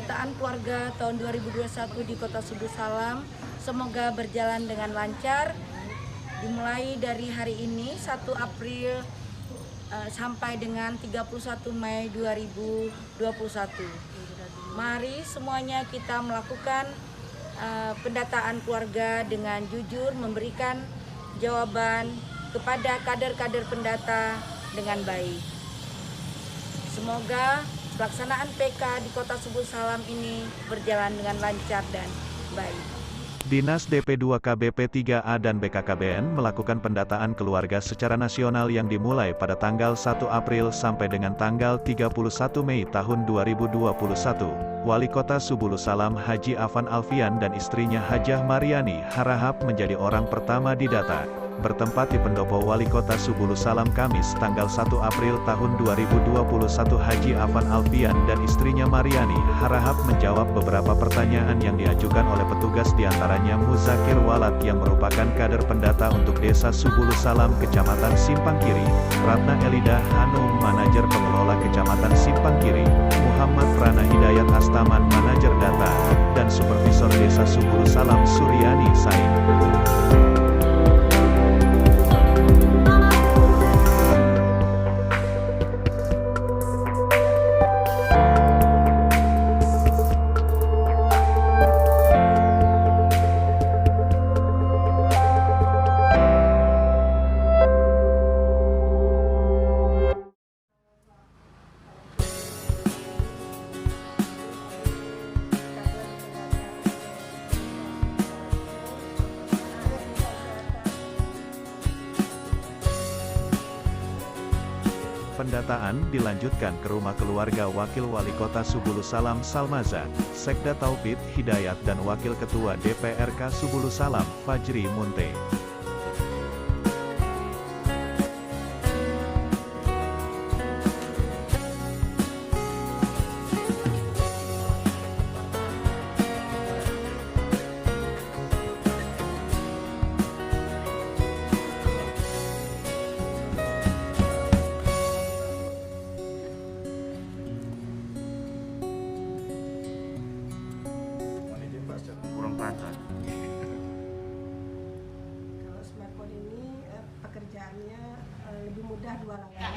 pendataan keluarga tahun 2021 di Kota Subuh Salam semoga berjalan dengan lancar. Dimulai dari hari ini 1 April sampai dengan 31 Mei 2021. Mari semuanya kita melakukan pendataan keluarga dengan jujur, memberikan jawaban kepada kader-kader pendata dengan baik. Semoga pelaksanaan PK di Kota Subuh Salam ini berjalan dengan lancar dan baik. Dinas DP2K BP3A dan BKKBN melakukan pendataan keluarga secara nasional yang dimulai pada tanggal 1 April sampai dengan tanggal 31 Mei tahun 2021. Wali Kota Subuh Salam Haji Afan Alfian dan istrinya Hajah Mariani Harahap menjadi orang pertama didata. Bertempat di Pendopo Wali Kota Subuh Salam Kamis tanggal 1 April tahun 2021, Haji Afan Alfian dan istrinya Mariani Harahap menjawab beberapa pertanyaan yang diajukan oleh petugas, diantaranya Muzakir Walad yang merupakan kader pendata untuk Desa Subuh Salam Kecamatan Simpang Kiri, Ratna Elida Hanum manajer pengelola Kecamatan Simpang Kiri, Muhammad Prana Hidayat Astaman manajer data, dan Supervisor Desa Subuh Salam Suryani Said. Pendataan dilanjutkan ke rumah keluarga Wakil Wali Kota Subuh Salam Salmaza, Sekda Taufik Hidayat dan Wakil Ketua DPRK Subuh Salam, Fajri Munte. Kurang pantas. Kalau smartphone ini pekerjaannya lebih mudah 2 langkah.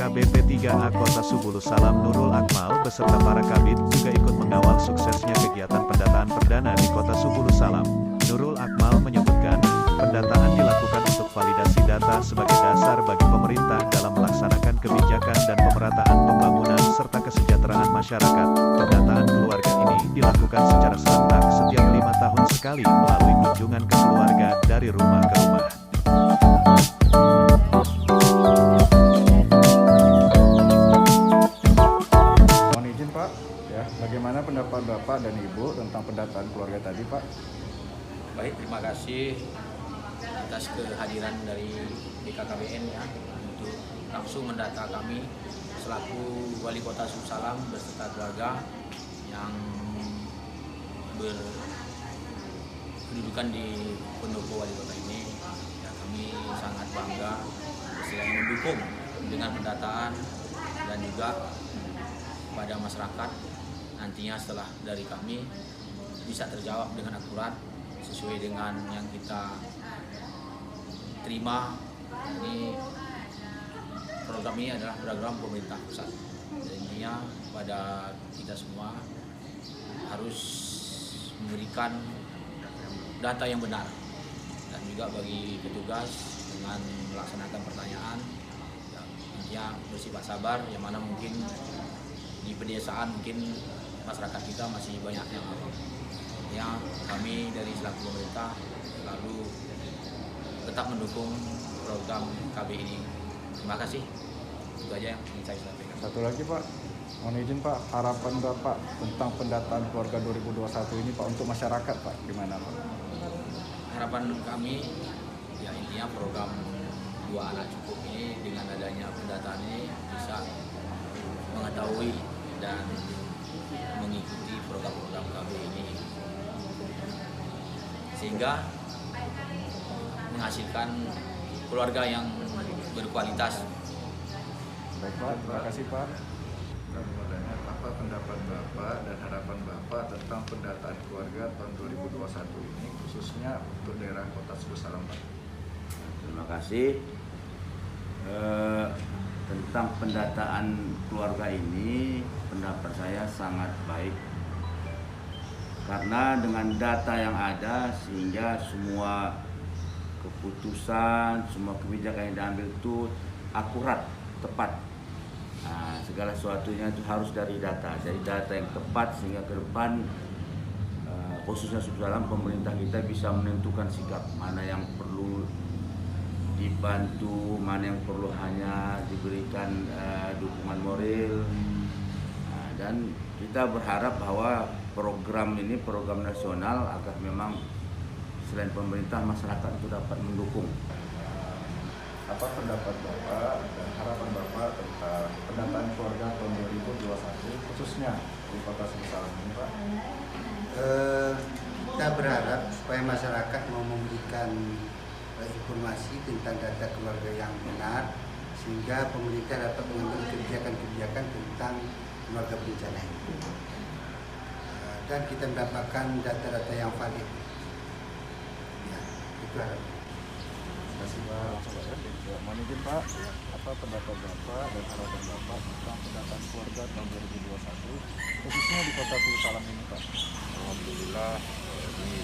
BP3A Kota Subuh Salam Nurul Akmal beserta para kabid juga ikut mengawal suksesnya kegiatan pendataan perdana di Kota Subuh Salam. Nurul Akmal menyebutkan, pendataan dilakukan untuk validasi data sebagai dasar bagi pemerintah dalam melaksanakan kebijakan dan pemerataan pembangunan serta kesejahteraan masyarakat. Pendataan keluarga ini dilakukan secara serentak setiap 5 tahun sekali melalui kunjungan ke keluarga dari rumah ke rumah. Mohon izin Pak, ya, bagaimana pendapat Bapak dan Ibu tentang pendataan keluarga tadi Pak? Baik, terima kasih atas kehadiran dari BKKBN ya untuk langsung mendata kami selaku Wali Kota Sumsalam beserta keluarga yang berkedudukan di pendopo Wali Kota ini. Ya, kami sangat bangga selain mendukung dengan pendataan dan juga pada masyarakat nantinya setelah dari kami bisa terjawab dengan akurat sesuai dengan yang kita terima. Ini program ini adalah program pemerintah pusat. Dan intinya pada kita semua harus memberikan data yang benar dan juga bagi petugas dengan melaksanakan pertanyaan yang intinya bersifat sabar, yang mana mungkin di pedesaan mungkin masyarakat kita masih banyak yang awam. Ya, kami dari selaku pemerintah selalu tetap mendukung program KB ini. Terima kasih. Itu aja yang ingin saya sampaikan. Satu lagi Pak, mohon izin Pak, harapan Bapak tentang pendataan keluarga 2021 ini Pak untuk masyarakat Pak, gimana Pak? Harapan kami ya intinya program 2 anak cukup ini dengan adanya pendataan ini bisa mengetahui dan mengikuti program-program KB ini sehingga menghasilkan keluarga yang berkualitas. Baik Pak, terima kasih Pak. Apa pendapat Bapak dan harapan Bapak tentang pendataan keluarga tahun 2021 ini khususnya untuk daerah Kota Suku Salam Pak? Terima kasih. Tentang pendataan keluarga ini, pendapat saya sangat baik. Karena dengan data yang ada sehingga semua keputusan, semua kebijakan yang diambil itu akurat, tepat. Nah, segala sesuatunya itu harus dari data. Jadi data yang tepat sehingga ke depan khususnya dalam pemerintah kita bisa menentukan sikap mana yang perlu dibantu, mana yang perlu hanya diberikan dukungan moral. Nah, dan kita berharap bahwa program ini program nasional agar memang selain pemerintah, masyarakat itu dapat mendukung. Apa pendapat Bapak dan harapan Bapak tentang pendataan keluarga tahun 2021 khususnya di Kota Suku Salam ini Pak? Kita berharap supaya masyarakat mau memberikan informasi tentang data keluarga yang benar sehingga pemerintah dapat mengambil kebijakan-kebijakan tentang keluarga berencana ini. Dan kita mendapatkan data-data yang valid. Ya, itu harapan. Terima kasih Pak. Langsung Pak ya. Mohon izin Pak, apa pendapat Bapak dan harapan Bapak tentang pendataan keluarga tahun 2021 khususnya di Kota Suku Salam ini Pak? Alhamdulillah, ini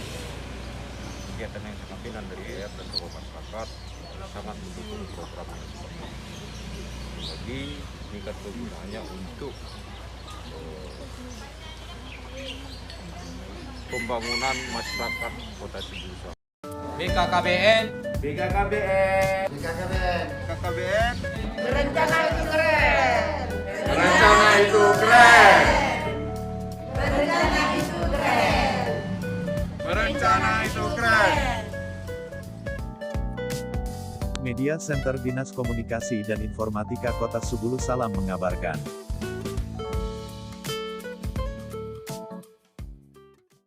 kegiatan yang sangat pimpinan dari ER dan tokoh masyarakat sangat mendukung program yang seperti ini. Jadi tingkat kegunaannya untuk pembangunan masyarakat Kota Suku Salam. BKKBN. BKKBN. BKKBN. KKBN Berencana itu keren. Berencana itu keren. Berencana itu keren. Berencana itu keren. Media Center Dinas Komunikasi dan Informatika Kota Suku Salam mengabarkan.